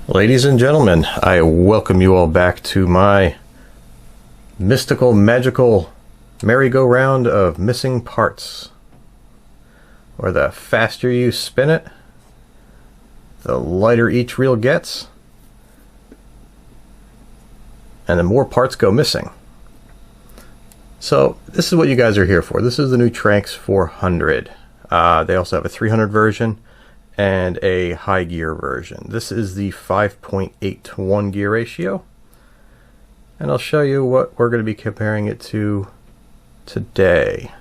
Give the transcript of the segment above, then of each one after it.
Ladies and gentlemen, I welcome you all back to my mystical, magical merry-go-round of missing parts. Where the faster you spin it, the lighter each reel gets, and the more parts go missing. So this is what you guys are here for. This is the new Tranx 400. They also have a 300 version and a high gear version. This is the 5.8 to 1 gear ratio, and I'll show you what we're going to be comparing it to today.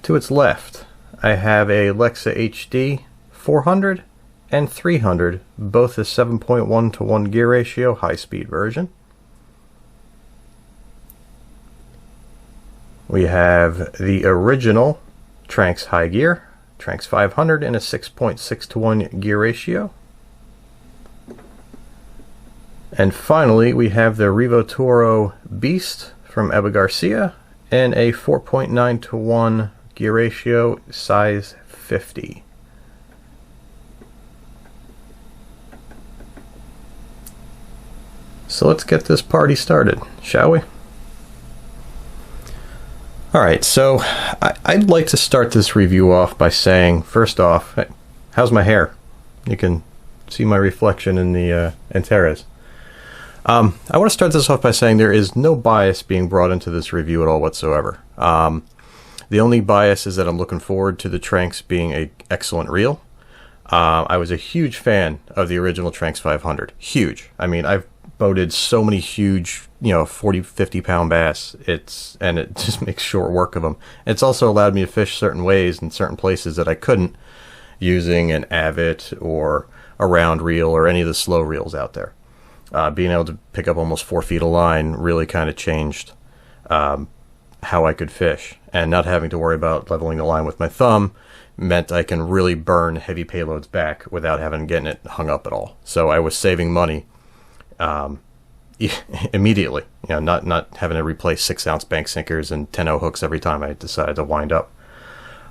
To its left, I have a Lexa HD 400 and 300, both a 7.1 to 1 gear ratio high speed version. We have the original Tranx high gear, Tranx 500, and a 6.6 to 1 gear ratio. And finally, we have the Revo Toro Beast from Garcia and a 4.9 to 1 gear ratio, size 50. So let's get this party started, shall we? Alright, so I'd like to start this review off by saying, first off, how's my hair? You can see my reflection in the Antares. I want to start this off by saying there is no bias being brought into this review at all whatsoever. The only bias is that I'm looking forward to the Tranx being an excellent reel. I was a huge fan of the original Tranx 500. Huge. I mean, I've boated so many huge, 40, 50 pound bass. And it just makes short work of them. It's also allowed me to fish certain ways in certain places that I couldn't using an Avit or a round reel or any of the slow reels out there. Being able to pick up almost 4 feet of line really kind of changed how I could fish. And not having to worry about leveling the line with my thumb meant I can really burn heavy payloads back without having getting it hung up at all. So I was saving money immediately, not having to replace 6-ounce bank sinkers and 10-0 hooks every time I decided to wind up.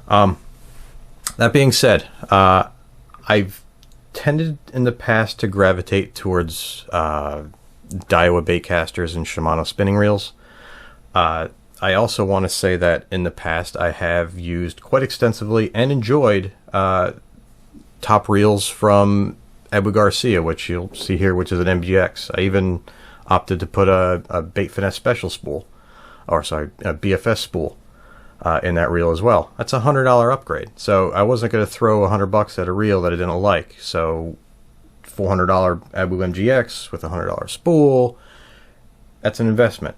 That being said, I've tended in the past to gravitate towards Daiwa baitcasters and Shimano spinning reels. I also want to say that in the past I have used quite extensively and enjoyed top reels from Garcia, which you'll see here, which is an MGX. I even opted to put a Bait Finesse Special spool, or sorry, a BFS spool in that reel as well. That's a $100 upgrade. So I wasn't going to throw $100 at a reel that I didn't like. So $400 Abu MGX with a $100 spool, that's an investment.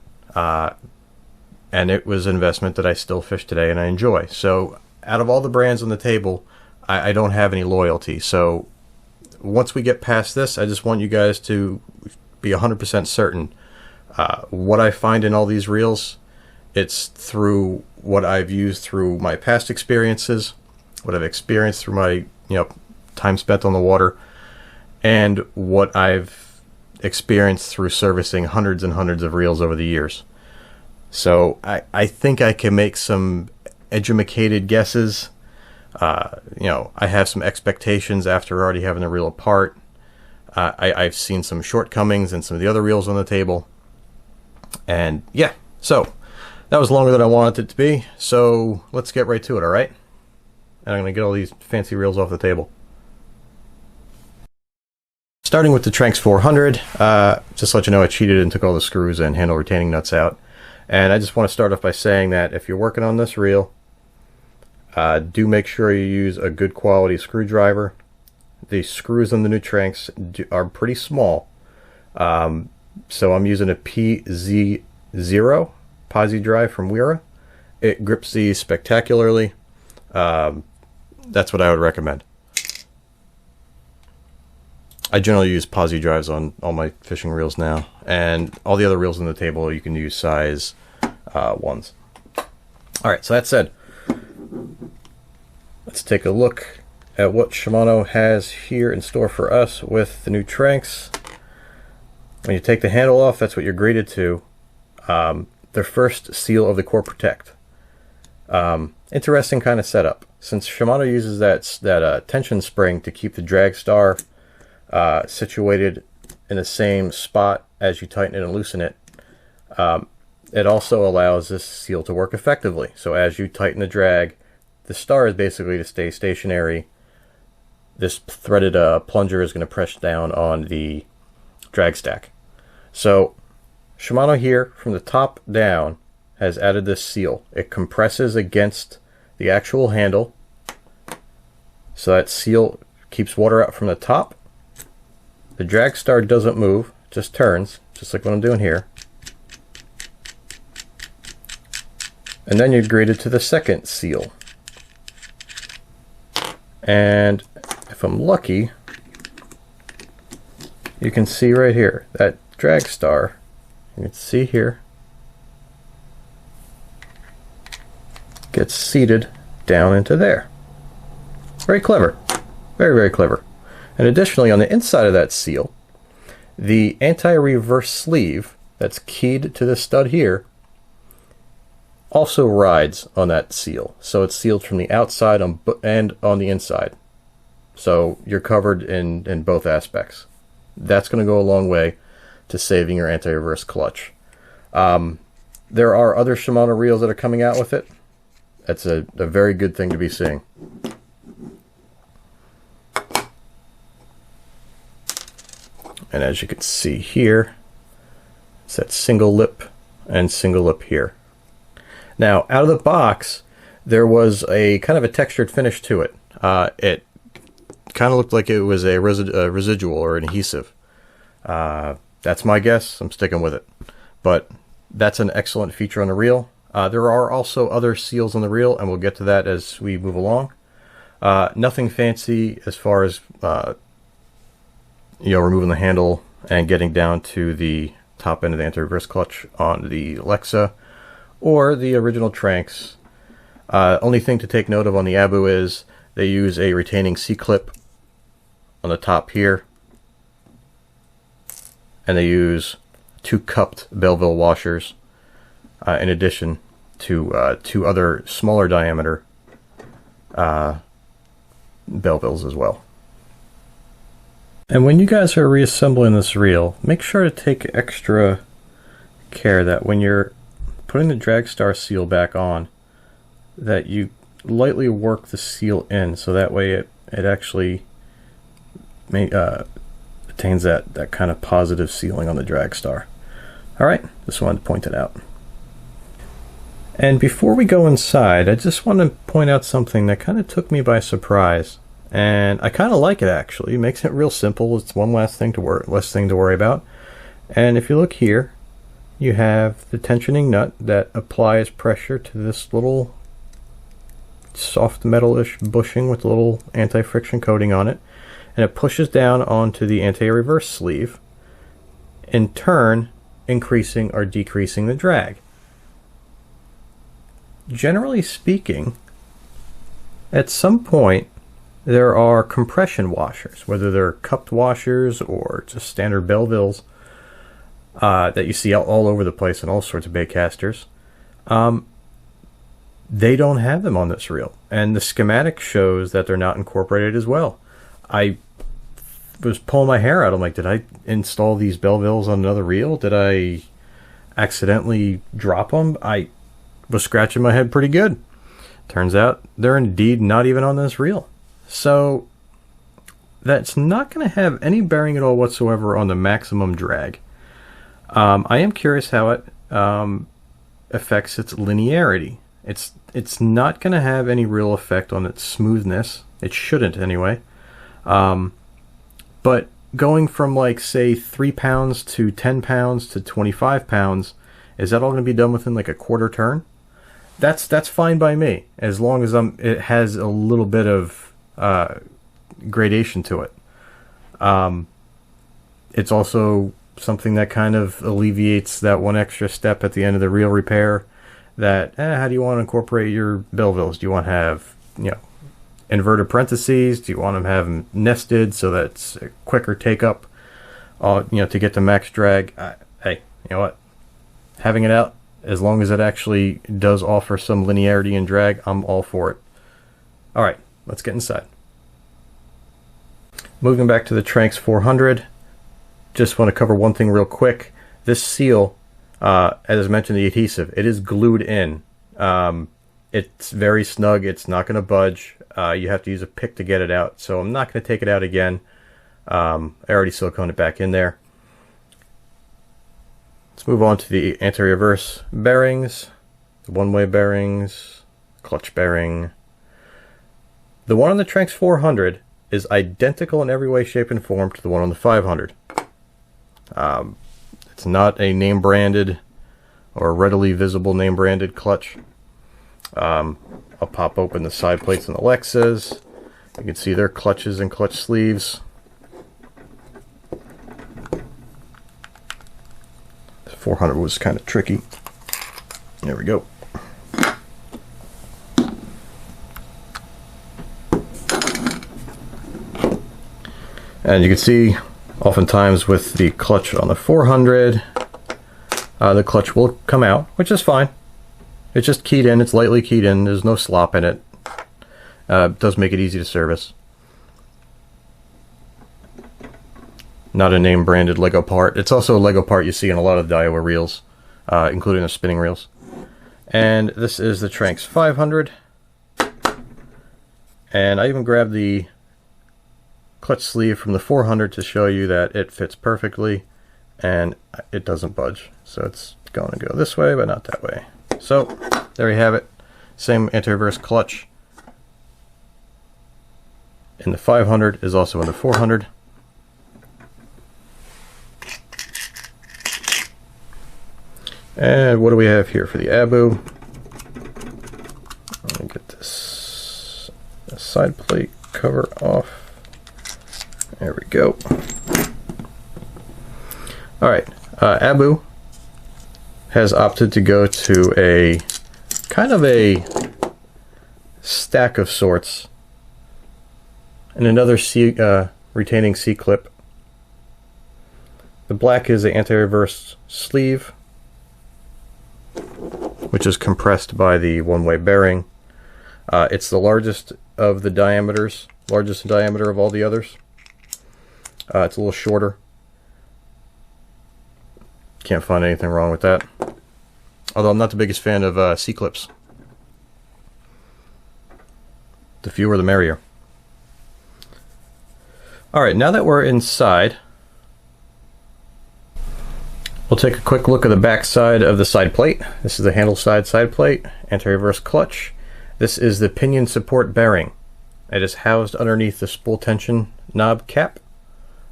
And it was an investment that I still fish today and I enjoy. So out of all the brands on the table, I don't have any loyalty. So once we get past this, I just want you guys to be 100% certain. What I find in all these reels, it's through what I've used through my past experiences, what I've experienced through my time spent on the water, and what I've experienced through servicing hundreds and hundreds of reels over the years. So I think I can make some educated guesses. I have some expectations after already having the reel apart. I've seen some shortcomings in some of the other reels on the table. And yeah, so that was longer than I wanted it to be. So let's get right to it, all right? And I'm going to get all these fancy reels off the table. Starting with the Tranx 400, just to let you know, I cheated and took all the screws and handle retaining nuts out. And I just want to start off by saying that if you're working on this reel, do make sure you use a good quality screwdriver. The screws on the new Tranx are pretty small. So I'm using a PZ0 Posi drive from Wera. It grips these spectacularly. That's what I would recommend. I generally use Posi drives on all my fishing reels now, and all the other reels on the table you can use size 1s. Alright, so that said, let's take a look at what Shimano has here in store for us with the new Tranx. When you take the handle off, that's what you're greeted to. Their first seal of the Core Protect. Interesting kind of setup. Since Shimano uses that tension spring to keep the drag star situated in the same spot as you tighten it and loosen it, it also allows this seal to work effectively. So as you tighten the drag, the star is basically to stay stationary. This threaded plunger is going to press down on the drag stack. So Shimano here, from the top down, has added this seal. It compresses against the actual handle, so that seal keeps water out from the top. The drag star doesn't move, just turns, just like what I'm doing here. And then you're graded to the second seal. And if I'm lucky, you can see right here, that drag star, you can see here, gets seated down into there. Very clever. Very, very clever. And additionally, on the inside of that seal, the anti-reverse sleeve that's keyed to the stud here also rides on that seal. So it's sealed from the outside and on the inside. So you're covered in both aspects. That's going to go a long way to saving your anti-reverse clutch. There are other Shimano reels that are coming out with it. That's a very good thing to be seeing. And as you can see here, it's that single lip and single lip here. Now, out of the box, there was a kind of a textured finish to it. It kind of looked like it was a residual or an adhesive. That's my guess. I'm sticking with it. But that's an excellent feature on the reel. There are also other seals on the reel, and we'll get to that as we move along. Nothing fancy as far as removing the handle and getting down to the top end of the anti-reverse clutch on the Lexa or the original Tranx. Only thing to take note of on the Abu is they use a retaining C-clip on the top here, and they use 2 cupped Belleville washers in addition to 2 other smaller diameter Bellevilles as well. And when you guys are reassembling this reel, make sure to take extra care that when you're putting the drag star seal back on, that you lightly work the seal in, so that way it actually attains that kind of positive sealing on the drag star. Alright, just wanted to point it out. And before we go inside, I just want to point out something that kind of took me by surprise. And I kind of like it, actually. It makes it real simple. It's one less thing to worry about. And if you look here, you have the tensioning nut that applies pressure to this little soft metalish bushing with a little anti-friction coating on it, and it pushes down onto the anti-reverse sleeve, in turn increasing or decreasing the drag. Generally speaking, at some point there are compression washers, whether they're cupped washers or just standard Bellevilles that you see all over the place in all sorts of baitcasters. They don't have them on this reel, and the schematic shows that they're not incorporated as well. I was pulling my hair out. I'm like, did I install these Bellevilles on another reel? Did I accidentally drop them? I was scratching my head pretty good. Turns out they're indeed not even on this reel. So that's not going to have any bearing at all whatsoever on the maximum drag. I am curious how it affects its linearity. It's not going to have any real effect on its smoothness. It shouldn't anyway. But going from, like, say 3 pounds to 10 pounds to 25 pounds, is that all going to be done within like a quarter turn? That's fine by me, as long as it has a little bit of gradation to it. It's also something that kind of alleviates that one extra step at the end of the reel repair. That how do you want to incorporate your Bellevilles? Do you want to have inverted parentheses? Do you want them have them nested so that it's a quicker take up? To get the max drag. Hey, you know what? Having it out, as long as it actually does offer some linearity and drag, I'm all for it. All right, let's get inside. Moving back to the Tranx 400, just want to cover one thing real quick. This seal, as I mentioned, the adhesive, it is glued in. It's very snug. It's not going to budge. You have to use a pick to get it out, so I'm not going to take it out again. I already siliconed it back in there. Let's move on to the anti-reverse bearings, the one-way bearings, clutch bearing. The one on the Tranx 400 is identical in every way, shape, and form to the one on the 500. It's not a name-branded or readily visible name-branded clutch. I'll pop open the side plates on the Lexas. You can see their clutches and clutch sleeves. The 400 was kind of tricky. There we go. And you can see, oftentimes with the clutch on the 400, the clutch will come out, which is fine. It's just keyed in, it's lightly keyed in, there's no slop in it. It does make it easy to service. Not a name branded Lego part. It's also a Lego part you see in a lot of Daiwa reels, including the spinning reels. And this is the Tranx 500. And I even grabbed the clutch sleeve from the 400 to show you that it fits perfectly and it doesn't budge. So it's going to go this way, but not that way. So there you have it. Same anti-reverse clutch in the 500 is also in the 400. And what do we have here for the Abu? Let me get this side plate cover off. There we go. Alright, Abu has opted to go to a kind of a stack of sorts and another retaining C-clip. The black is the anti-reverse sleeve, which is compressed by the one-way bearing. It's the largest of the diameters, largest in diameter of all the others. It's a little shorter. Can't find anything wrong with that. Although I'm not the biggest fan of C-clips. The fewer the merrier. Alright, now that we're inside, we'll take a quick look at the back side of the side plate. This is the handle side plate, anti-reverse clutch. This is the pinion support bearing. It is housed underneath the spool tension knob cap.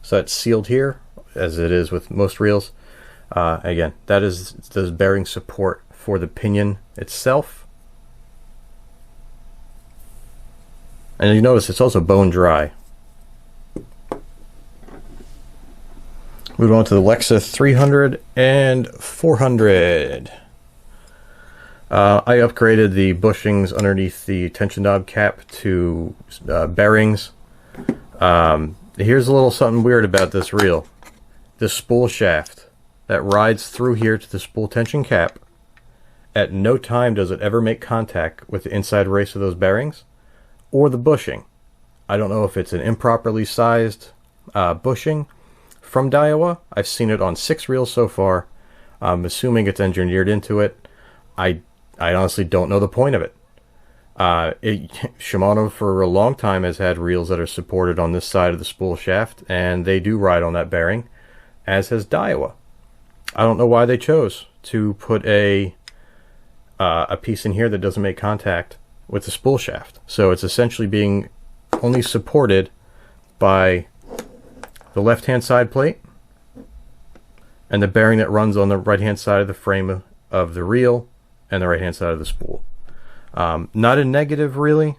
So it's sealed here, as it is with most reels. Again, that is the bearing support for the pinion itself. And you notice it's also bone dry. Move on to the Lexa 300 and 400. I upgraded the bushings underneath the tension knob cap to bearings. Here's a little something weird about this reel. This spool shaft that rides through here to the spool tension cap, at no time does it ever make contact with the inside race of those bearings or the bushing. I don't know if it's an improperly sized bushing from Daiwa. I've seen it on 6 reels so far. I'm assuming it's engineered into it. I honestly don't know the point of it. Shimano for a long time has had reels that are supported on this side of the spool shaft, and they do ride on that bearing, as has Daiwa. I don't know why they chose to put a piece in here that doesn't make contact with the spool shaft. So it's essentially being only supported by the left-hand side plate and the bearing that runs on the right-hand side of the frame of the reel and the right-hand side of the spool. Not a negative, really.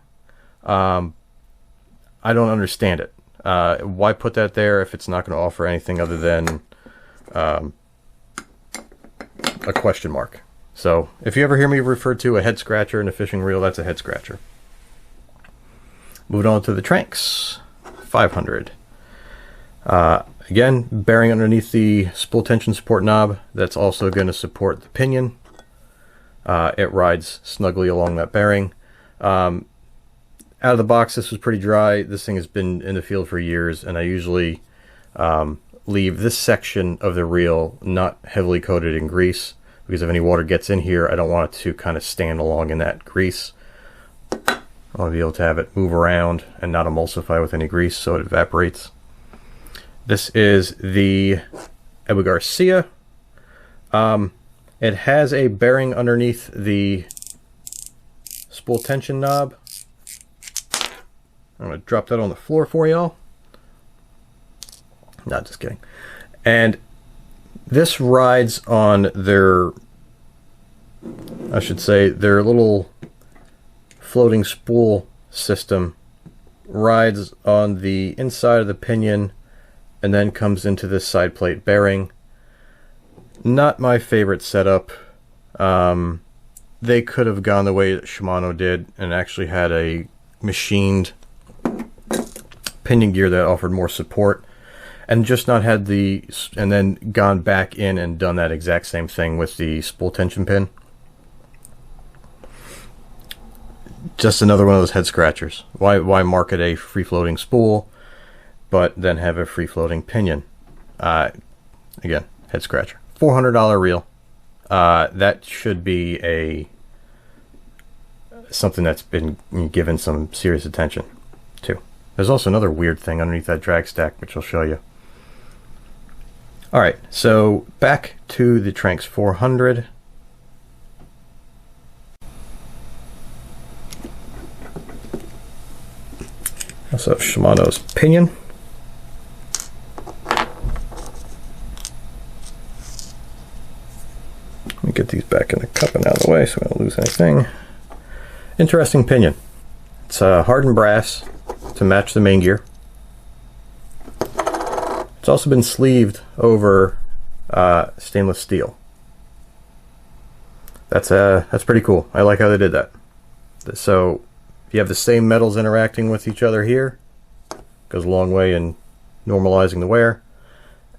I don't understand it. Why put that there if it's not going to offer anything other than a question mark? So, if you ever hear me refer to a head scratcher in a fishing reel, that's a head scratcher. Moving on to the Tranx 500. Again, bearing underneath the spool tension support knob. That's also going to support the pinion. It rides snugly along that bearing. Out of the box, this was pretty dry. This thing has been in the field for years, and I usually leave this section of the reel not heavily coated in grease, because if any water gets in here, I don't want it to kind of stand along in that grease. I want to be able to have it move around and not emulsify with any grease so it evaporates. This is the Ebu Garcia. It has a bearing underneath the spool tension knob. I'm going to drop that on the floor for y'all. Not just kidding. And this rides on their, I should say, their little floating spool system. Rides on the inside of the pinion and then comes into this side plate bearing. Not my favorite setup. They could have gone the way that Shimano did and actually had a machined pinion gear that offered more support, and just not had the, and then gone back in and done that exact same thing with the spool tension pin. Just another one of those head scratchers. Why market a free floating spool but then have a free floating pinion? Again, head scratcher. $400 reel. That should be something that's been given some serious attention to. There's also another weird thing underneath that drag stack, which I'll show you. Alright, so back to the Tranx 400. Also have Shimano's pinion. Let me get these back in the cup and out of the way so I don't lose anything. Interesting pinion. It's hardened brass to match the main gear. It's also been sleeved over stainless steel. That's pretty cool. I like how they did that. So if you have the same metals interacting with each other here, goes a long way in normalizing the wear.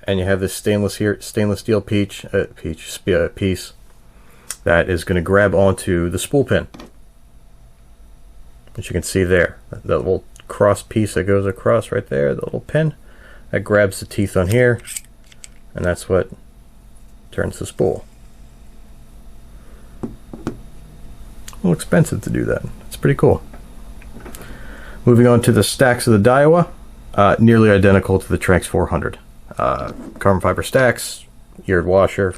And you have this stainless steel piece that is going to grab onto the spool pin, which you can see there. That little cross piece that goes across right there, the little pin, that grabs the teeth on here, and that's what turns the spool. A little expensive to do that. It's pretty cool. Moving on to the stacks of the Daiwa, nearly identical to the Tranx 400. Carbon fiber stacks, eared washer,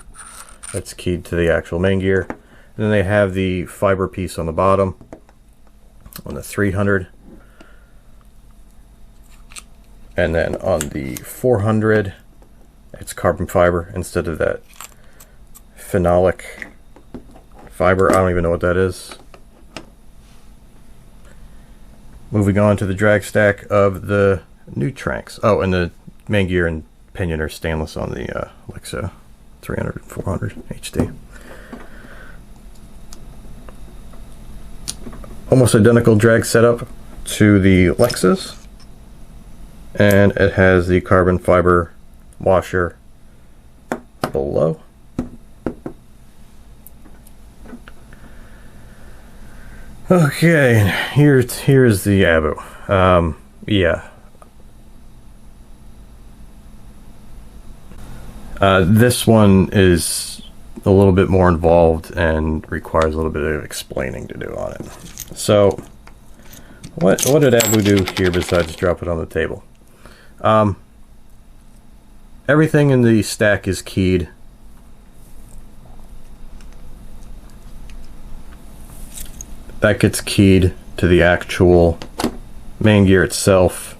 that's keyed to the actual main gear. And then they have the fiber piece on the bottom on the 300. And then on the 400, it's carbon fiber instead of that phenolic fiber. I don't even know what that is. Moving on to the drag stack of the new Tranx. Oh, and the main gear and pinion are stainless on the Lexa 300 and 400 HD. Almost identical drag setup to the Lexas, and it has the carbon fiber washer below. Okay, here's the Abu. Yeah. This one is a little bit more involved and requires a little bit of explaining to do on it. So, what did Abu do here besides drop it on the table? Everything in the stack is keyed. That gets keyed to the actual main gear itself.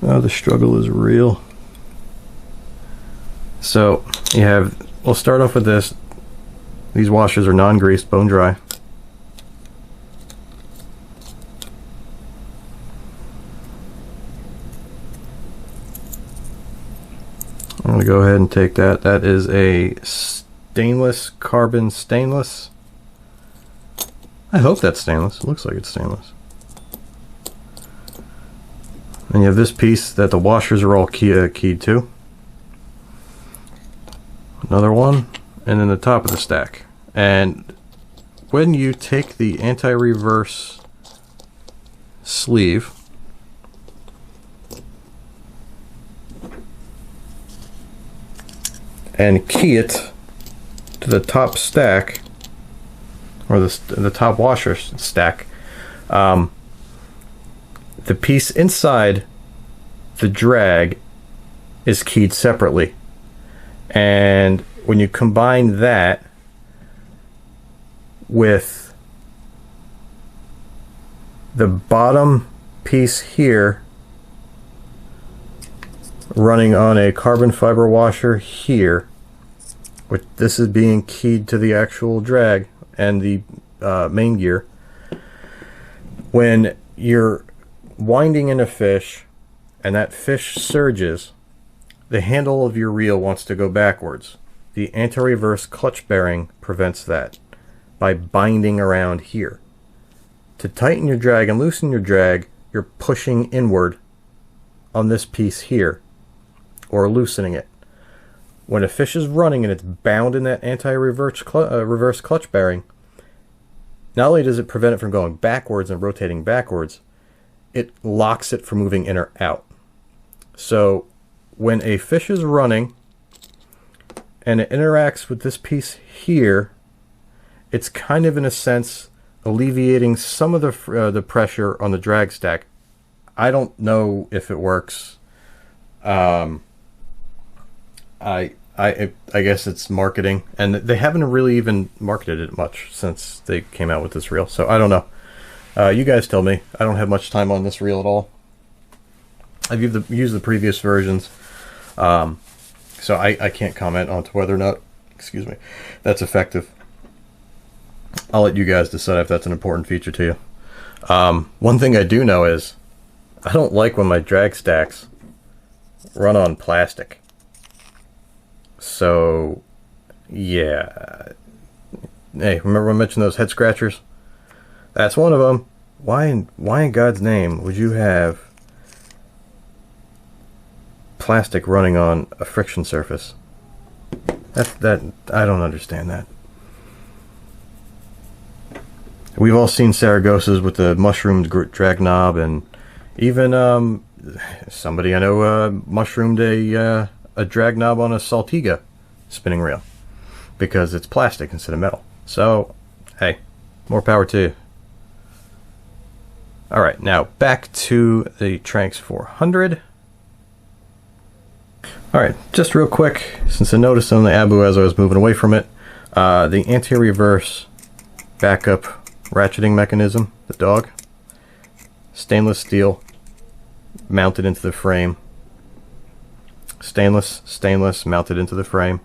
Oh, the struggle is real. So you have, we'll start off with this. These washers are non-greased, bone dry. I'm going to go ahead and take that. That is a stainless, carbon stainless. I hope that's stainless. It looks like it's stainless. And you have this piece that the washers are all keyed to. Another one, and then the top of the stack. And when you take the anti-reverse sleeve and key it to the top stack, or the top washer stack, the piece inside the drag is keyed separately. And when you combine that with the bottom piece here running on a carbon fiber washer here, which this is being keyed to the actual drag and the main gear, when you're winding in a fish and that fish surges, the handle of your reel wants to go backwards. The anti-reverse clutch bearing prevents that by binding around here. To tighten your drag and loosen your drag, you're pushing inward on this piece here, or loosening it. When a fish is running and it's bound in that anti-reverse reverse clutch bearing, not only does it prevent it from going backwards and rotating backwards, it locks it from moving in or out. So when a fish is running and it interacts with this piece here, it's kind of, in a sense, alleviating some of the pressure on the drag stack. I don't know if it works. I guess it's marketing, and they haven't really even marketed it much since they came out with this reel, so I don't know. You guys tell me. I don't have much time on this reel at all. I've used the previous versions, so I can't comment on to whether or not, excuse me, that's effective. I'll let you guys decide if that's an important feature to you. One thing I do know is I don't like when my drag stacks run on plastic. So, yeah. Hey, remember I mentioned those head scratchers? That's one of them. Why in God's name would you have plastic running on a friction surface? That I don't understand that. We've all seen Saragosas with the mushroomed drag knob, and even somebody I know mushroomed a drag knob on a Saltiga spinning reel because it's plastic instead of metal. So, hey, more power to you. Alright, now back to the Tranx 400. Alright, just real quick, since I noticed on the Abu as I was moving away from it, the anti-reverse backup ratcheting mechanism, the dog, stainless steel, mounted into the frame. Stainless, mounted into the frame.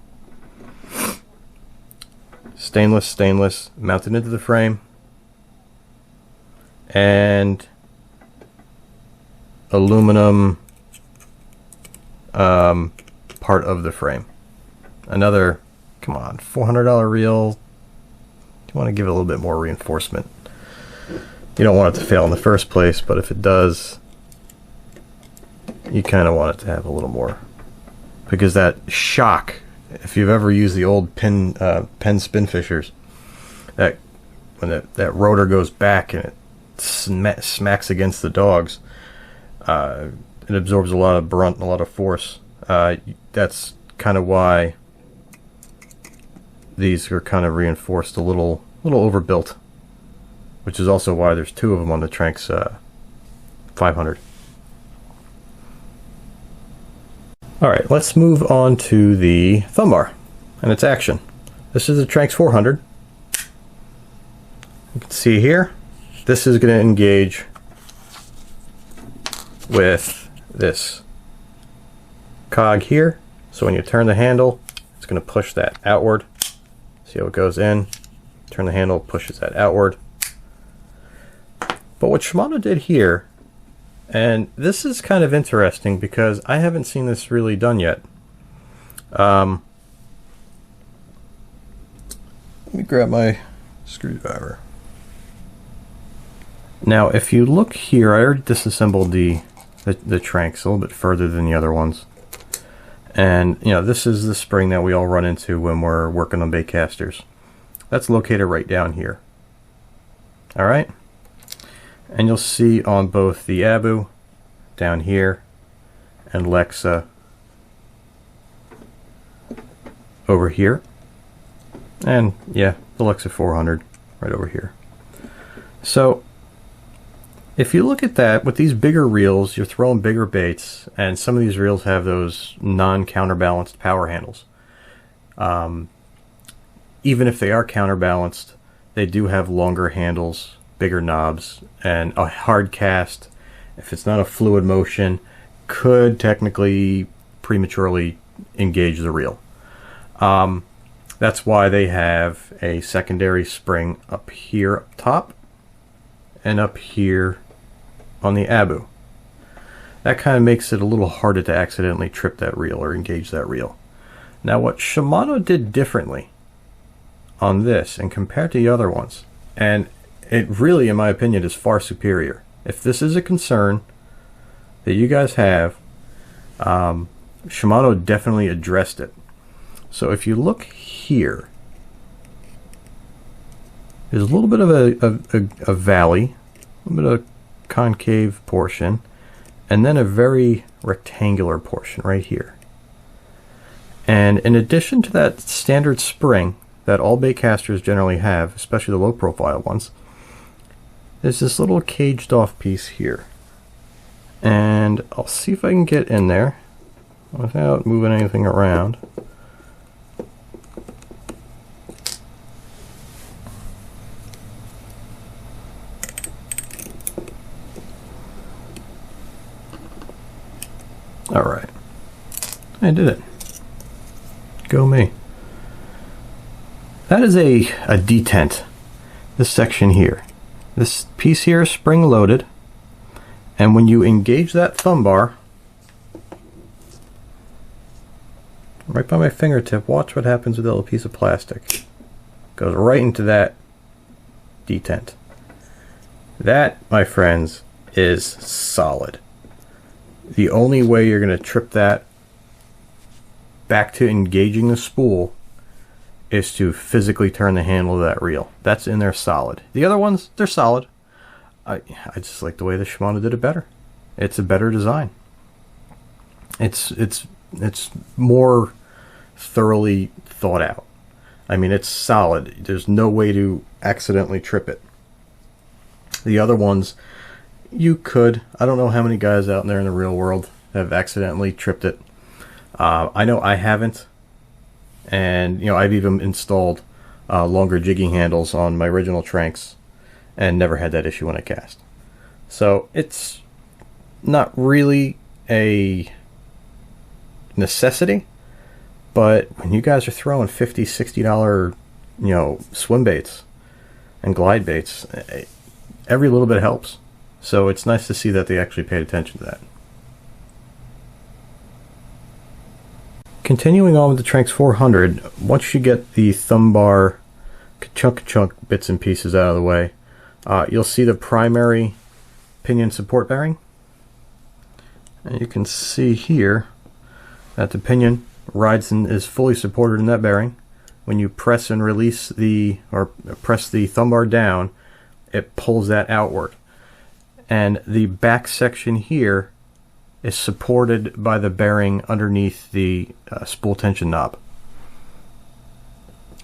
Stainless, mounted into the frame. And aluminum part of the frame. Another, come on, $400 reel. You want to give it a little bit more reinforcement. You don't want it to fail in the first place, but if it does, you kind of want it to have a little more. Because that shock, if you've ever used the old Penn spin fishers, that when that rotor goes back and it smacks against the dogs, it absorbs a lot of brunt and a lot of force. That's kind of why these are kind of reinforced, a little overbuilt, which is also why there's two of them on the Tranx 500. Alright, let's move on to the thumb bar and its action. This is the Tranx 400. You can see here, this is going to engage with this cog here. So when you turn the handle, it's going to push that outward. See how it goes in? Turn the handle, pushes that outward. But what Shimano did here, and this is kind of interesting because I haven't seen this really done yet. Let me grab my screwdriver. Now, if you look here, I already disassembled the Tranx a little bit further than the other ones. And, you know, this is the spring that we all run into when we're working on bait casters. That's located right down here. All right, and you'll see on both the Abu down here and Lexa over here, and yeah, the Lexa 400 right over here. So if you look at that, with these bigger reels, you're throwing bigger baits, and some of these reels have those non-counterbalanced power handles. Even if they are counterbalanced, they do have longer handles, bigger knobs, and a hard cast, if it's not a fluid motion, could technically prematurely engage the reel. That's why they have a secondary spring up here up top and up here on the Abu. That kind of makes it a little harder to accidentally trip that reel or engage that reel. Now what Shimano did differently on this and compared to the other ones, and it really, in my opinion, is far superior. If this is a concern that you guys have, Shimano definitely addressed it. So if you look here, there's a little bit of a valley, a little bit of concave portion, and then a very rectangular portion right here. And in addition to that standard spring that all baitcasters generally have, especially the low profile ones, there's this little caged off piece here. And I'll see if I can get in there without moving anything around. Alright, I did it. Go me. That is a detent. This section here. This piece here is spring loaded, and when you engage that thumb bar, right by my fingertip, watch what happens with that little piece of plastic. Goes right into that detent. That, my friends, is solid. The only way you're going to trip that back to engaging the spool is to physically turn the handle of that reel. That's in there solid. The other ones, they're solid. I just like the way the Shimano did it better. It's a better design. It's more thoroughly thought out. I mean, it's solid. There's no way to accidentally trip it. The other ones, you could. I don't know how many guys out there in the real world have accidentally tripped it. I know I haven't, and you know, I've even installed longer jigging handles on my original Tranx and never had that issue when I cast. So it's not really a necessity, but when you guys are throwing $50, $60, you know, swim baits and glide baits, every little bit helps. So it's nice to see that they actually paid attention to that. Continuing on with the Tranx 400, once you get the thumb bar chunk bits and pieces out of the way, you'll see the primary pinion support bearing. And you can see here that the pinion rides and is fully supported in that bearing. When you press and release or press the thumb bar down, it pulls that outward. And the back section here is supported by the bearing underneath the spool tension knob.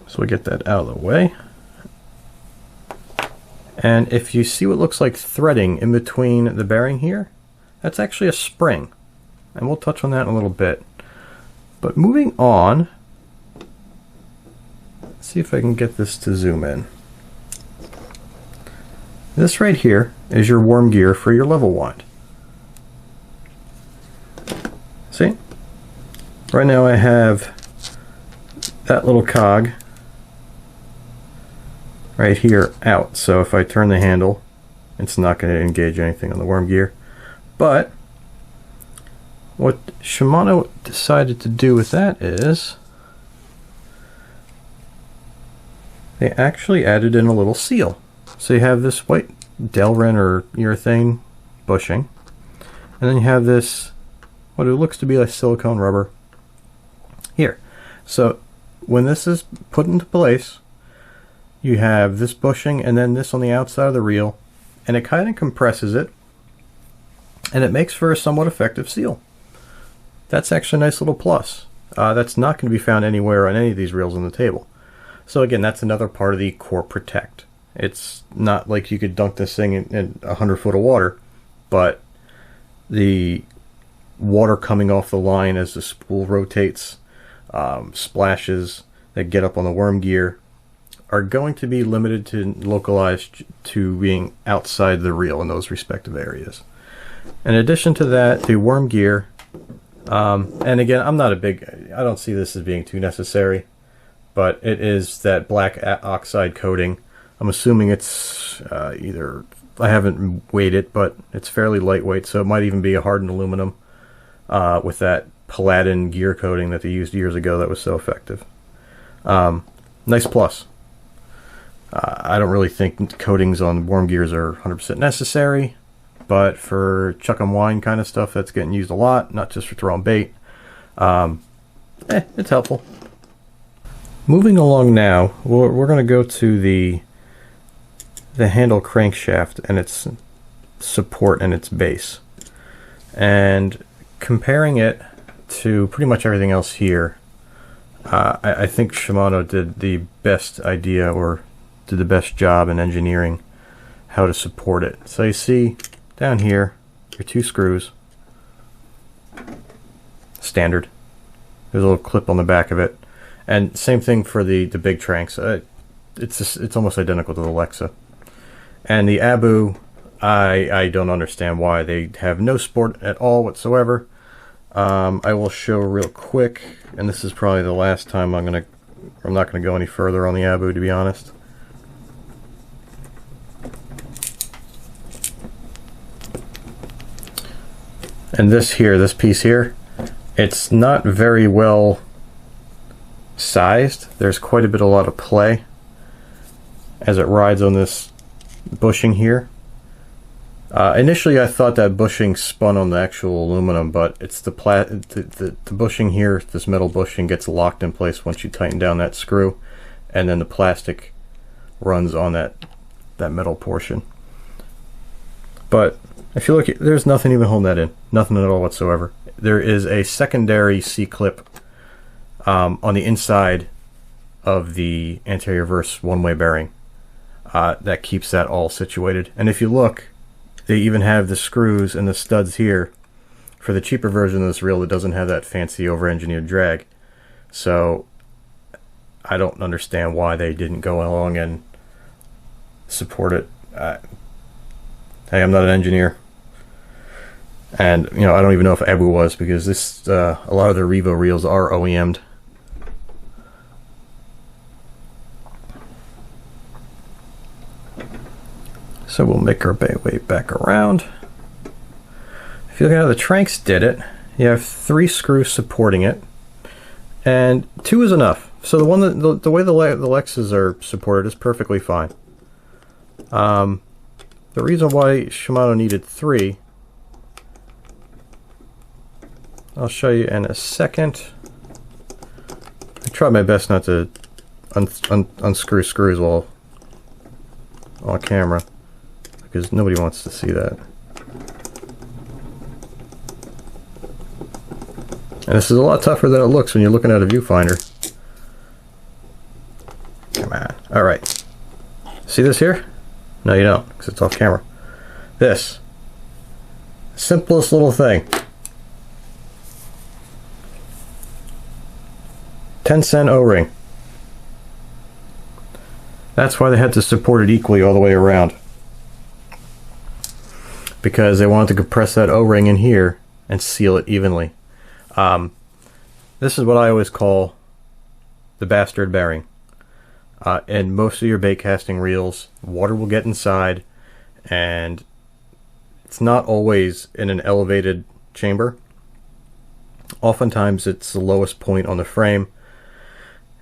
So we get that out of the way. And if you see what looks like threading in between the bearing here, that's actually a spring. And we'll touch on that in a little bit. But moving on, let's see if I can get this to zoom in. This right here is your worm gear for your level wind. See? Right now I have that little cog right here out. So if I turn the handle, it's not going to engage anything on the worm gear. But what Shimano decided to do with that is they actually added in a little seal. So you have this white Delrin or urethane bushing, and then you have this, what it looks to be like silicone rubber here. So when this is put into place, you have this bushing and then this on the outside of the reel, and it kind of compresses it, and it makes for a somewhat effective seal. That's actually a nice little plus. That's not going to be found anywhere on any of these reels on the table. So again, that's another part of the core protect. It's not like you could dunk this thing in 100 foot of water, but the water coming off the line as the spool rotates, splashes that get up on the worm gear, are going to be limited to localized to being outside the reel in those respective areas. In addition to that, the worm gear, and again, I don't see this as being too necessary, but it is that black oxide coating. I'm assuming it's either, I haven't weighed it, but it's fairly lightweight, so it might even be a hardened aluminum with that Paladin gear coating that they used years ago that was so effective. Nice plus. I don't really think coatings on worm gears are 100% necessary, but for chuck and wind kind of stuff that's getting used a lot, not just for throwing bait, it's helpful. Moving along now, we're going to go to the handle crankshaft and its support and its base, and comparing it to pretty much everything else here, I think Shimano did the best idea, or did the best job in engineering how to support it. So you see down here your two screws, standard. There's a little clip on the back of it, and same thing for the big Tranx. It's almost identical to the Lexa. And the Abu, I don't understand why they have no support at all whatsoever. I will show real quick, and this is probably the last time I'm not gonna go any further on the Abu, to be honest. And this piece here, it's not very well sized. There's quite a lot of play as it rides on this bushing here. Initially I thought that bushing spun on the actual aluminum, but it's the bushing here, this metal bushing gets locked in place once you tighten down that screw, and then the plastic runs on that metal portion. But if you look, there's nothing even holding that in, nothing at all whatsoever. There is a secondary C-clip on the inside of the anterior reverse one-way bearing that keeps that all situated. And if you look, they even have the screws and the studs here for the cheaper version of this reel that doesn't have that fancy over-engineered drag. So I don't understand why they didn't go along and support it. Hey, I'm not an engineer, and I don't even know if Abu was, because this a lot of the Revo reels are OEM'd. So we'll make our way back around. If you look at how the Tranx did it, you have 3 screws supporting it, and 2 is enough. So the way the Lexas are supported is perfectly fine. The reason why Shimano needed 3, I'll show you in a second. I tried my best not to unscrew screws while on camera, because nobody wants to see that. And this is a lot tougher than it looks when you're looking at a viewfinder. Come on. Alright. See this here? No, you don't, because it's off camera. This. Simplest little thing. 10-cent O-ring. That's why they had to support it equally all the way around, because they wanted to compress that O-ring in here and seal it evenly. This is what I always call the bastard bearing. In most of your bait casting reels, water will get inside, and it's not always in an elevated chamber. Oftentimes it's the lowest point on the frame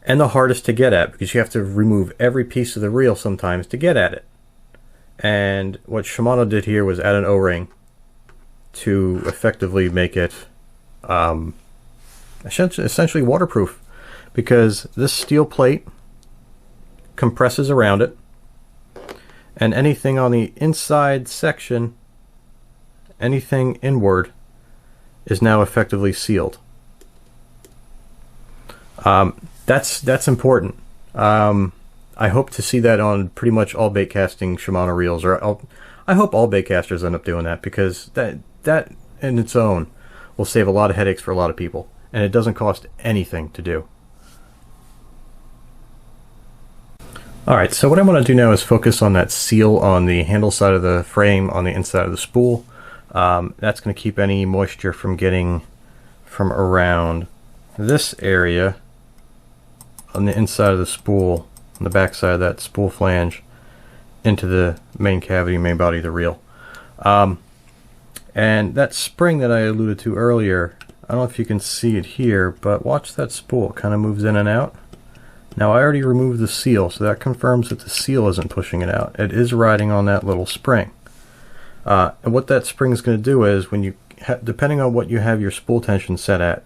and the hardest to get at, because you have to remove every piece of the reel sometimes to get at it. And what Shimano did here was add an O-ring to effectively make it essentially waterproof, because this steel plate compresses around it, and anything on the inside section, anything inward, is now effectively sealed. That's important. I hope to see that on pretty much all bait casting Shimano reels, or I hope all bait casters end up doing that, because that in its own will save a lot of headaches for a lot of people, and it doesn't cost anything to do. Alright, so what I want to do now is focus on that seal on the handle side of the frame on the inside of the spool. That's going to keep any moisture from getting from around this area on the inside of the spool, on the back side of that spool flange, into the main cavity, main body of the reel. And that spring that I alluded to earlier, I don't know if you can see it here, but watch that spool, it kind of moves in and out. Now I already removed the seal, so that confirms that the seal isn't pushing it out. It is riding on that little spring. And what that spring is going to do is, when you, depending on what you have your spool tension set at,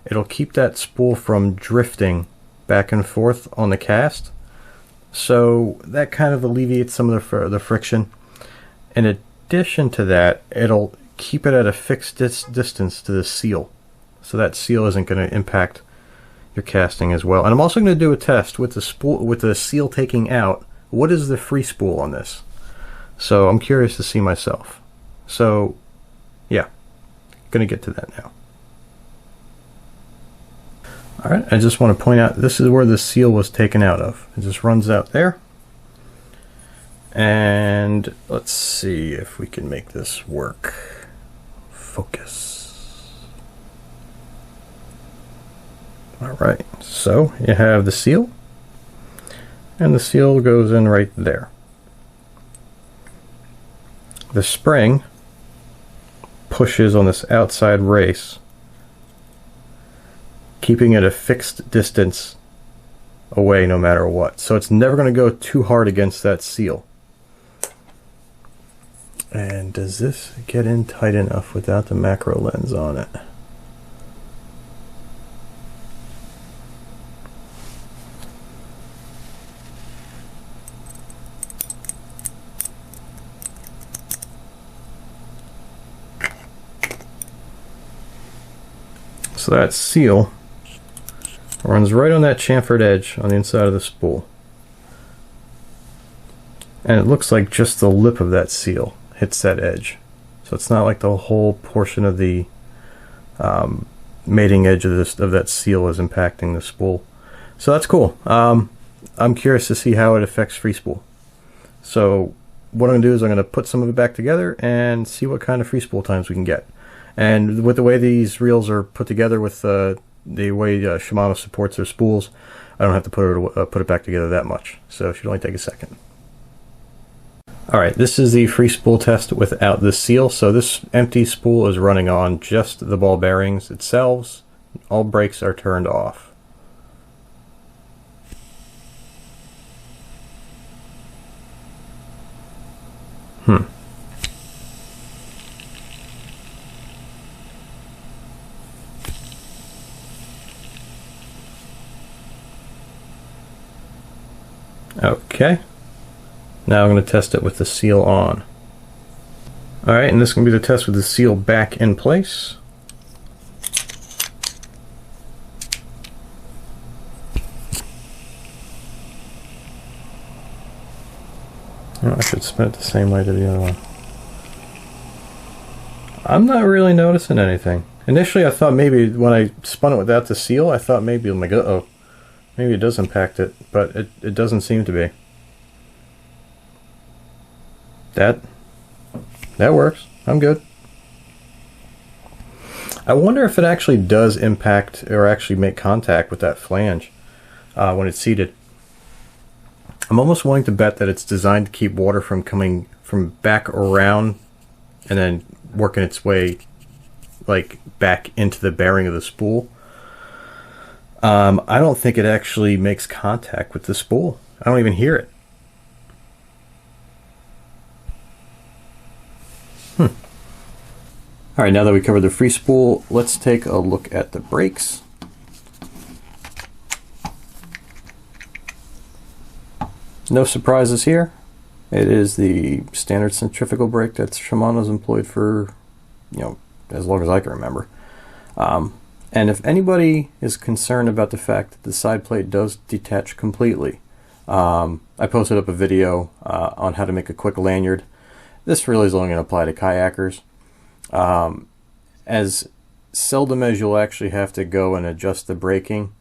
it'll keep that spool from drifting back and forth on the cast. So that kind of alleviates some of the friction. In addition to that, it'll keep it at a fixed distance to the seal, so that seal isn't going to impact your casting as well. And I'm also going to do a test with the spool, with the seal taking out. What is the free spool on this? So I'm curious to see myself. So yeah, going to get to that now. Alright, I just want to point out, this is where the seal was taken out of. It just runs out there. And let's see if we can make this work. Focus. Alright, so you have the seal, and the seal goes in right there. The spring pushes on this outside race, keeping it a fixed distance away no matter what. So it's never going to go too hard against that seal. And does this get in tight enough without the macro lens on it? So that seal runs right on that chamfered edge on the inside of the spool. And it looks like just the lip of that seal hits that edge. So it's not like the whole portion of the mating edge of that seal is impacting the spool. So that's cool. I'm curious to see how it affects free spool. So what I'm going to do is I'm going to put some of it back together and see what kind of free spool times we can get. And with the way these reels are put together, with the way Shimano supports their spools, I don't have to put it back together that much. So it should only take a second. Alright, this is the free spool test without the seal. So this empty spool is running on just the ball bearings itself. All brakes are turned off. Okay, now I'm going to test it with the seal on. Alright, and this is going to be the test with the seal back in place. Oh, I should spin it the same way to the other one. I'm not really noticing anything. Initially I thought maybe when I spun it without the seal, I thought maybe, I'm like, uh-oh. Maybe it does impact it, but it doesn't seem to be. That works. I'm good. I wonder if it actually does impact or actually make contact with that flange when it's seated. I'm almost willing to bet that it's designed to keep water from coming from back around and then working its way like back into the bearing of the spool. I don't think it actually makes contact with the spool. I don't even hear it. Alright, now that we covered the free spool, let's take a look at the brakes. No surprises here. It is the standard centrifugal brake that Shimano's employed for, as long as I can remember. And if anybody is concerned about the fact that the side plate does detach completely, I posted up a video on how to make a quick lanyard. This really is only going to apply to kayakers. As seldom as you'll actually have to go and adjust the braking,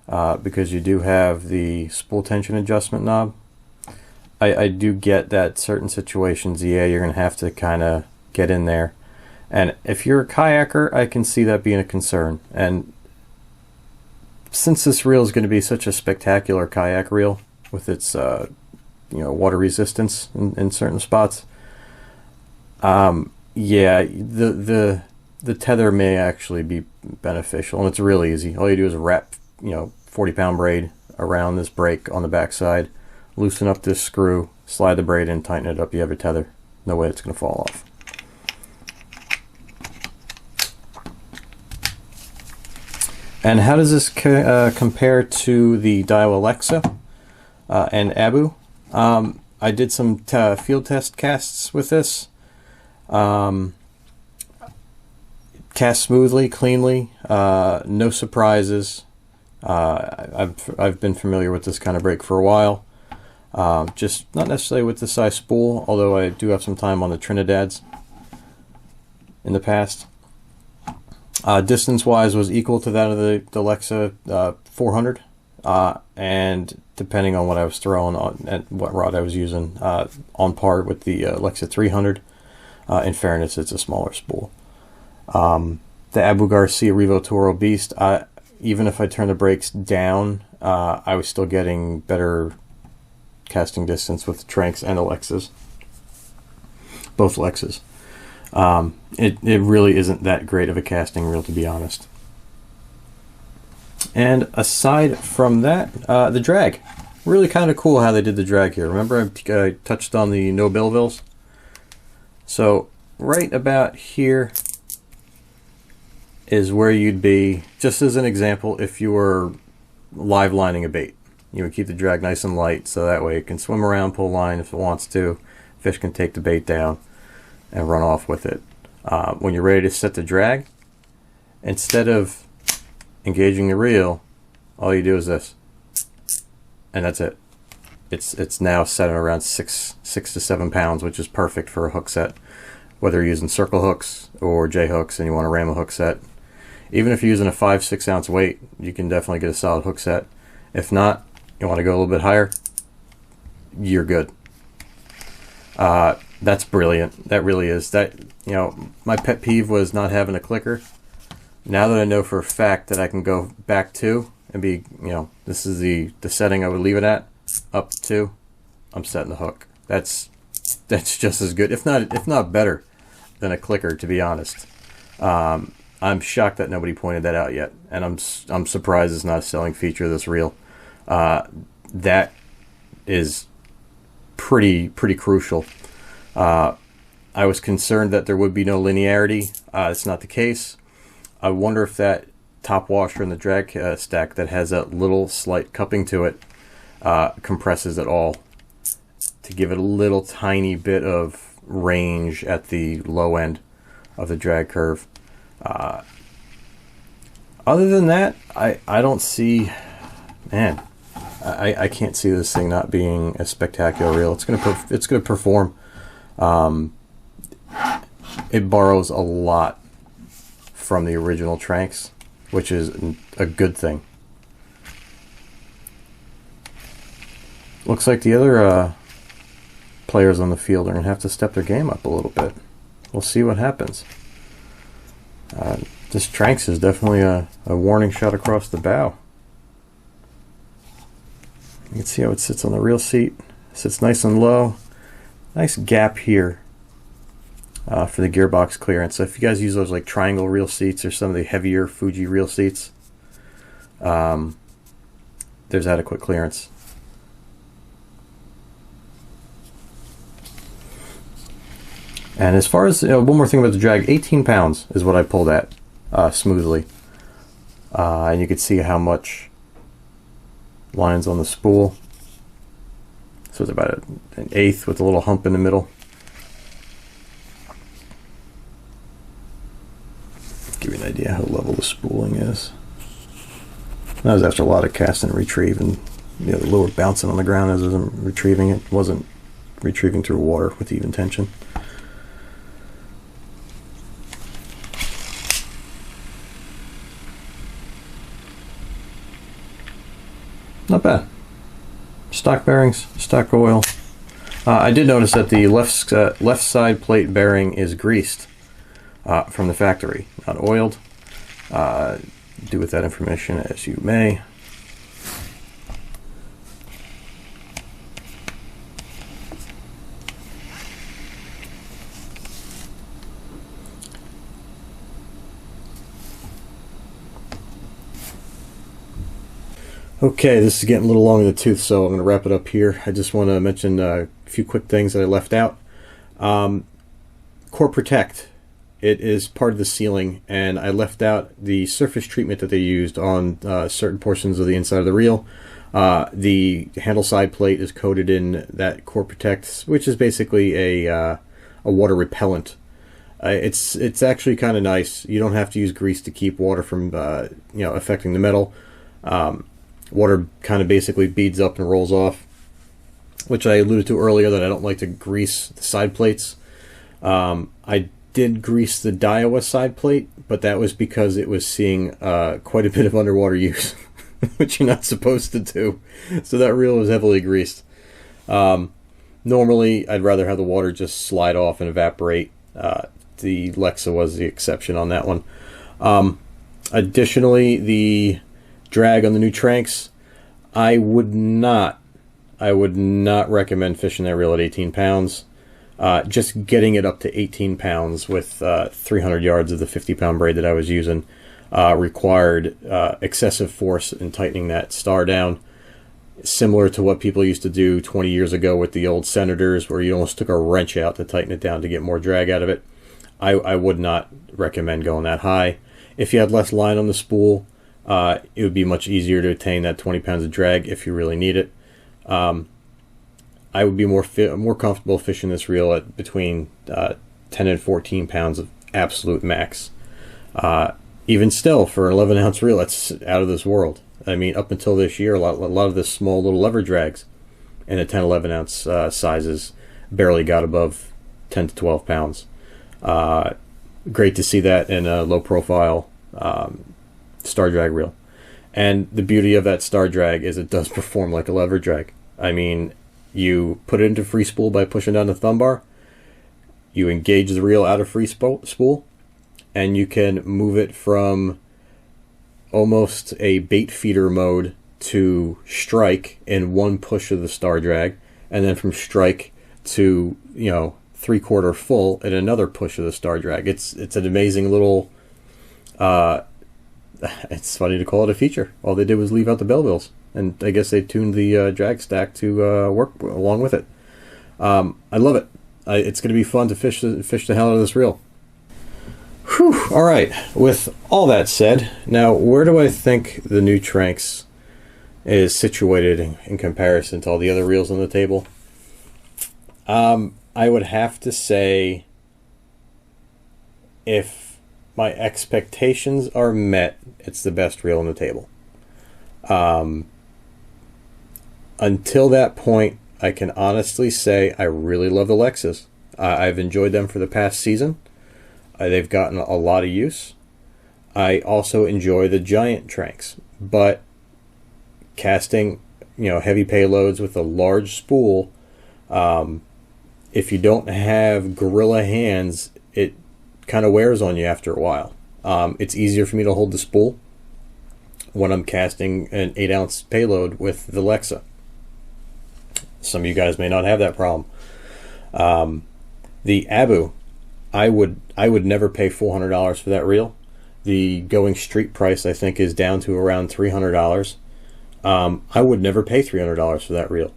because you do have the spool tension adjustment knob. I do get that certain situations, yeah, you're going to have to kind of get in there. And if you're a kayaker, I can see that being a concern. And since this reel is going to be such a spectacular kayak reel with its water resistance in certain spots, yeah, the tether may actually be beneficial, and it's really easy. All you do is wrap 40-pound braid around this brake on the back side, loosen up this screw, slide the braid in, tighten it up, you have your tether. No way it's going to fall off. And how does this compare to the Daiwa Lexa and Abu? I did some field test casts with this. Cast smoothly, cleanly, no surprises. I've been familiar with this kind of brake for a while. Just not necessarily with the size spool, although I do have some time on the Trinidads in the past. Distance-wise was equal to that of the Lexa 400, and depending on what I was throwing on and what rod I was using, on par with the Lexa 300. In fairness, it's a smaller spool. The Abu Garcia Revo Toro Beast, even if I turned the brakes down, I was still getting better casting distance with the Tranx and the Lexas. Both Lexas. It really isn't that great of a casting reel, to be honest. And aside from that, the drag. Really kind of cool how they did the drag here. Remember I touched on the no Belleville's? So right about here is where you'd be, just as an example, if you were live lining a bait. You would keep the drag nice and light so that way it can swim around, pull line if it wants to. Fish can take the bait down and run off with it. When you're ready to set the drag, instead of engaging the reel, all you do is this, and that's it. It's now set at around 6 to 7 pounds, which is perfect for a hook set. Whether you're using circle hooks or J hooks and you want to ram a hook set, even if you're using a 5-6 ounce weight, you can definitely get a solid hook set. If not, you want to go a little bit higher, you're good. That's brilliant. That really is. That, my pet peeve was not having a clicker. Now that I know for a fact that I can go back to and be, this is the setting I would leave it at, up to, I'm setting the hook. That's just as good, if not better, than a clicker, to be honest. I'm shocked that nobody pointed that out yet, and I'm surprised it's not a selling feature of this reel. That is pretty crucial. I was concerned that there would be no linearity. It's not the case. I wonder if that top washer in the drag stack that has that little slight cupping to it compresses at all to give it a little tiny bit of range at the low end of the drag curve. Other than that, I don't see, man, I can't see this thing not being a spectacular reel. It's gonna perform. It borrows a lot from the original Tranx, which is a good thing. Looks like the other players on the field are going to have to step their game up a little bit. We'll see what happens. This Tranx is definitely a warning shot across the bow. You can see how it sits on the reel seat. It sits nice and low. Nice gap here for the gearbox clearance. So if you guys use those like triangle reel seats or some of the heavier Fuji reel seats, there's adequate clearance. And as far as, one more thing about the drag, 18 pounds is what I pulled at smoothly. And you can see how much lines on the spool. So it's about an eighth with a little hump in the middle. Give you an idea how level the spooling is. That was after a lot of cast and retrieve, and the lure bouncing on the ground as I'm retrieving it. Wasn't retrieving through water with even tension. Not bad. Stock bearings, stock oil. I did notice that the left side plate bearing is greased from the factory, not oiled. Do with that information as you may. Okay, this is getting a little long in the tooth, so I'm going to wrap it up here. I just want to mention a few quick things that I left out. Core Protect. It is part of the sealing, and I left out the surface treatment that they used on certain portions of the inside of the reel. The handle side plate is coated in that Core Protect, which is basically a water repellent. It's actually kind of nice. You don't have to use grease to keep water from affecting the metal. Water kind of basically beads up and rolls off, which I alluded to earlier that I don't like to grease the side plates. I did grease the Daiwa side plate, but that was because it was seeing quite a bit of underwater use, which you're not supposed to do. So that reel was heavily greased. Normally, I'd rather have the water just slide off and evaporate. The Lexa was the exception on that one. Additionally, the drag on the new Tranx, I would not recommend fishing that reel at 18 pounds. Just getting it up to 18 pounds with 300 yards of the 50-pound braid that I was using required excessive force in tightening that star down, similar to what people used to do 20 years ago with the old Senators, where you almost took a wrench out to tighten it down to get more drag out of it. I would not recommend going that high. If you had less line on the spool, it would be much easier to attain that 20 pounds of drag if you really need it. I would be more comfortable fishing this reel at between 10 and 14 pounds of absolute max. Even still, for an 11-ounce reel, that's out of this world. I mean, up until this year, a lot of the small little lever drags in the 10, 11-ounce sizes barely got above 10 to 12 pounds. Great to see that in a low-profile star drag reel. And the beauty of that star drag is it does perform like a lever drag. I mean, you put it into free spool by pushing down the thumb bar, you engage the reel out of free spool, and you can move it from almost a bait feeder mode to strike in one push of the star drag, and then from strike to 3/4 full in another push of the star drag. It's an amazing little it's funny to call it a feature. All they did was leave out the bell bills, and I guess they tuned the drag stack to work along with it. I love it. It's going to be fun to fish the hell out of this reel. Whew. All right. With all that said, now where do I think the new Tranx is situated in comparison to all the other reels on the table? I would have to say, if my expectations are met, it's the best reel on the table. Until that point, I can honestly say I really love the Lexas. I've enjoyed them for the past season. They've gotten a lot of use. I also enjoy the giant Tranx, but casting heavy payloads with a large spool, if you don't have gorilla hands, it kind of wears on you after a while. It's easier for me to hold the spool when I'm casting an 8-ounce payload with the Lexa. Some of you guys may not have that problem. The Abu, I would never pay $400 for that reel. The going street price, I think, is down to around $300. I would never pay $300 for that reel.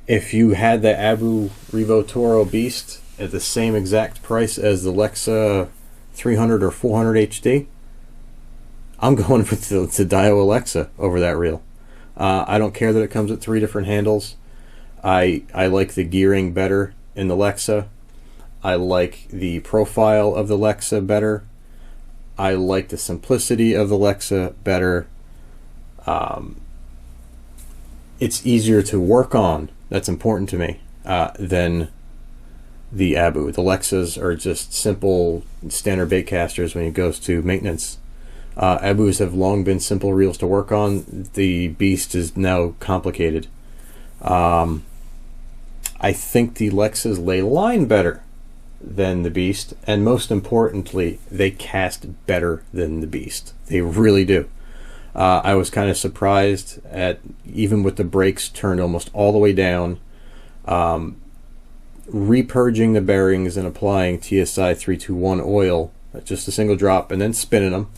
If you had the Garcia Revo Toro Beast at the same exact price as the Lexa 300 or 400 HD, I'm going with the Daiwa Lexa over that reel. I don't care that it comes with 3 different handles. I like the gearing better in the Lexa. I like the profile of the Lexa better. I like the simplicity of the Lexa better. It's easier to work on. That's important to me, than the Abu. The Lexas are just simple standard bait casters when it goes to maintenance. Abus have long been simple reels to work on. The Beast is now complicated. I think the Lexas lay line better than the Beast, and most importantly, they cast better than the Beast. They really do. I was kind of surprised at, even with the brakes turned almost all the way down, repurging the bearings and applying TSI 321 oil, just a single drop, and then spinning them.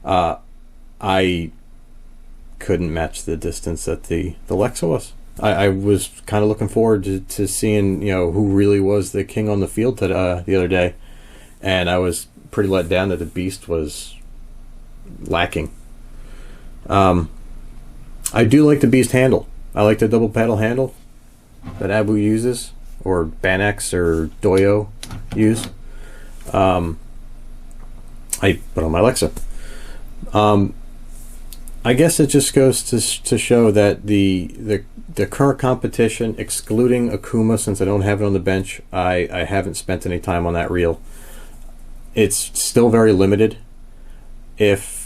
I couldn't match the distance that the Lexa was. I was kind of looking forward to seeing, you know, who really was the king on the field the other day, and I was pretty let down that the Beast was lacking. I do like the Beast handle. I like the double paddle handle that Abu uses, or Banex or Doyo use. I put on my Lexa. I guess it just goes to show that the current competition, excluding Akuma, since I don't have it on the bench, I haven't spent any time on that reel. It's still very limited. If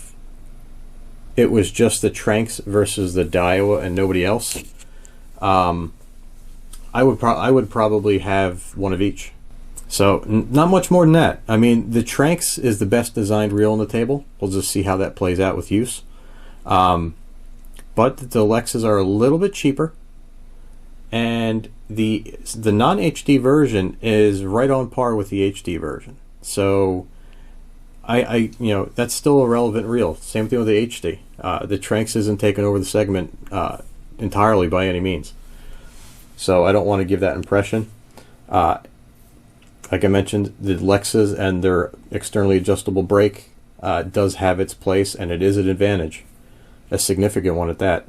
it was just the Tranx versus the Daiwa and nobody else, I would probably have one of each. So not much more than that. I mean, the Tranx is the best designed reel on the table. We'll just see how that plays out with use. But the Lexas are a little bit cheaper, and the non-HD version is right on par with the HD version. So I you know, that's still a relevant reel. Same thing with the HD. The Tranx isn't taking over the segment entirely by any means. So I don't want to give that impression. Like I mentioned, the Lexas and their externally adjustable brake does have its place, and it is an advantage, a significant one at that.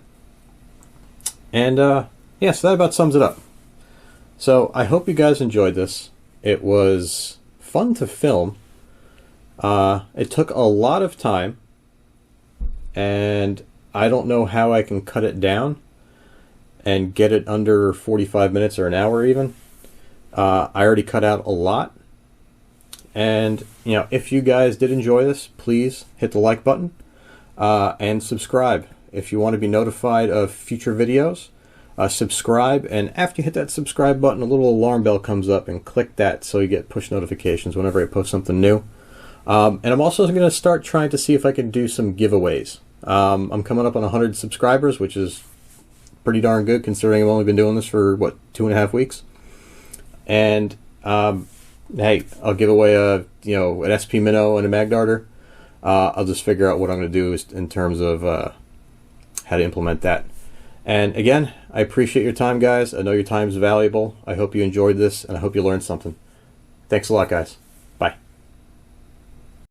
And yeah, so that about sums it up. So I hope you guys enjoyed this. It was fun to film. It took a lot of time, and I don't know how I can cut it down and get it under 45 minutes or an hour even. I already cut out a lot, and you know, if you guys did enjoy this, please hit the like button and subscribe if you want to be notified of future videos. Subscribe, and after you hit that subscribe button, a little alarm bell comes up, and click that so you get push notifications whenever I post something new. And I'm also going to start trying to see if I can do some giveaways. I'm coming up on 100 subscribers, which is pretty darn good considering I've only been doing this for, what, 2.5 weeks. And hey, I'll give away an SP Minnow and a Mag Darter. I'll just figure out what I'm going to do in terms of how to implement that. And again, I appreciate your time, guys. I know your time is valuable. I hope you enjoyed this, and I hope you learned something. Thanks a lot, guys.